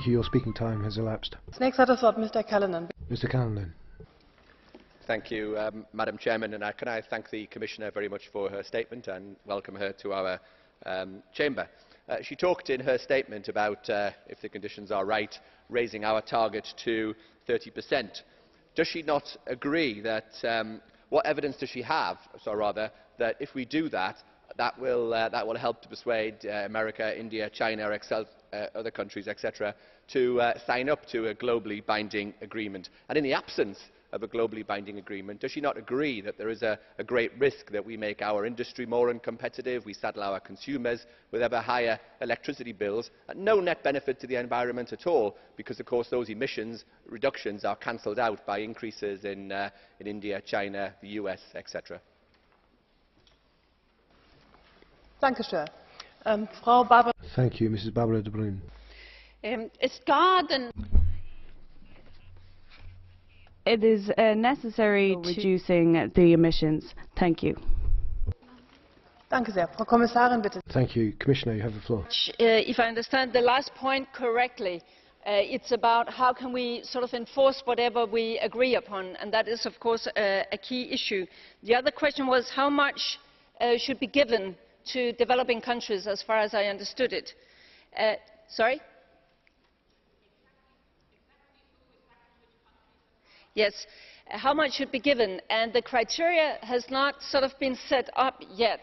Thank you. Your speaking time has elapsed. Zunächst hat das Wort Mr. Callanan. Mr. Callanan. Thank you, Madam Chairman, and can I thank the Commissioner very much for her statement and welcome her to our chamber. She talked in her statement about, if the conditions are right, raising our target to 30%. Does she not agree that, what evidence does she have, that if we do that, that will help to persuade America, India, China, other countries, etc., to sign up to a globally binding agreement? And in the absence of a globally binding agreement, does she not agree that there is a great risk that we make our industry more uncompetitive, we saddle our consumers with ever higher electricity bills, at no net benefit to the environment at all, because of course those emissions reductions are cancelled out by increases in India, China, the US, etc.? Dankeschön. Frau Barbara. Thank you, Mrs. Barbara de Bruyn. It is necessary reducing the emissions. Thank you. Danke sehr. Frau Kommissarin, bitte. Thank you. Commissioner, you have the floor. If I understand the last point correctly, it's about how can we sort of enforce whatever we agree upon, and that is of course a key issue. The other question was how much should be given to developing countries, as far as I understood it. Sorry? Yes, how much should be given, and the criteria has not sort of been set up yet.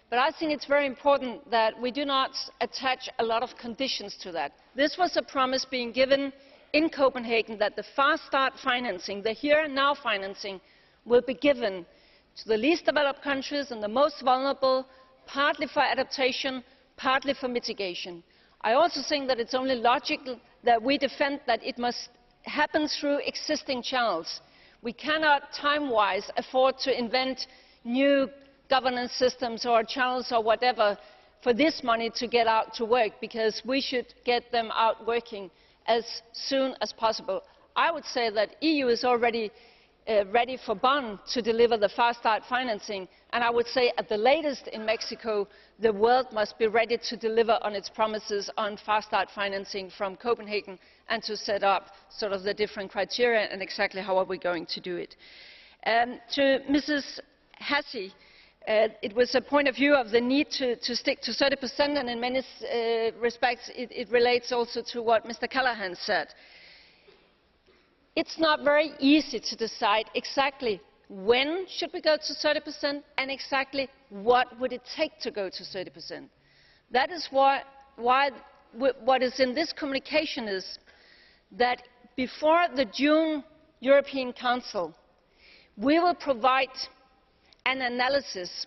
But I think it's very important that we do not attach a lot of conditions to that. This was a promise being given in Copenhagen that the Fast Start financing, the here and now financing, will be given to the least developed countries and the most vulnerable, partly for adaptation, partly for mitigation. I also think that it's only logical that we defend that it must happen through existing channels. We cannot time-wise afford to invent new governance systems or channels or whatever for this money to get out to work, because we should get them out working as soon as possible. I would say that the EU is already ready for Bonn to deliver the Fast Start financing, and I would say at the latest in Mexico the world must be ready to deliver on its promises on Fast Start financing from Copenhagen and to set up sort of the different criteria and exactly how are we going to do it. To Mrs. Hassi, it was a point of view of the need to stick to 30%, and in many respects it relates also to what Mr. Callahan said. It's not very easy to decide exactly when should we go to 30% and exactly what would it take to go to 30%. That is why what is in this communication is that before the June European Council, we will provide an analysis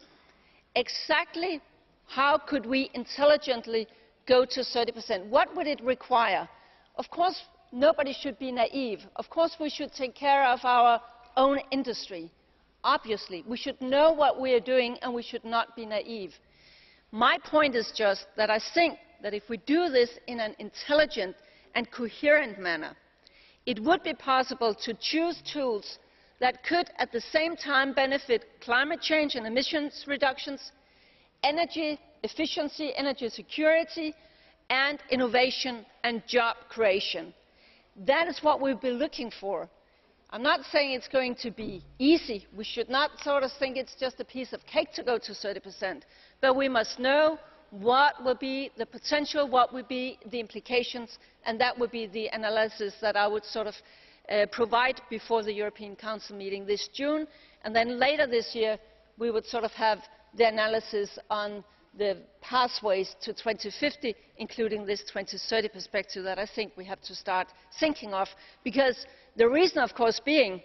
exactly how could we intelligently go to 30%. What would it require? Of course, nobody should be naive. Of course, we should take care of our own industry. Obviously, we should know what we are doing and we should not be naive. My point is just that I think that if we do this in an intelligent and coherent manner, it would be possible to choose tools that could at the same time benefit climate change and emissions reductions, energy efficiency, energy security, and innovation and job creation. That is what we'll be looking for. I'm not saying it's going to be easy. We should not sort of think it's just a piece of cake to go to 30%. But we must know what will be the potential, what will be the implications, and that would be the analysis that I would sort of provide before the European Council meeting this June. And then later this year, we would sort of have the analysis on the pathways to 2050, including this 2030 perspective that I think we have to start thinking of. Because the reason, of course, being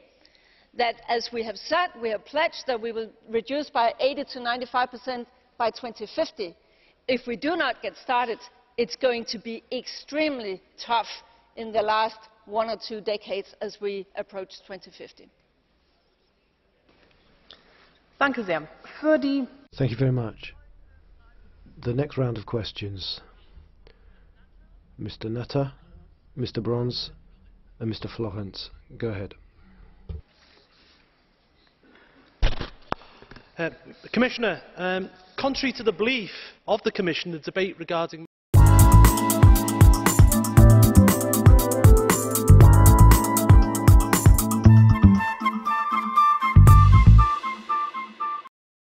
that, as we have said, we have pledged that we will reduce by 80 to 95% by 2050. If we do not get started, it's going to be extremely tough in the last 1 or 2 decades as we approach 2050. Danke sehr. Thank you very much. The next round of questions. Mr. Nutter, Mr. Bronze, and Mr. Florence. Go ahead. Commissioner, contrary to the belief of the Commission, the debate regarding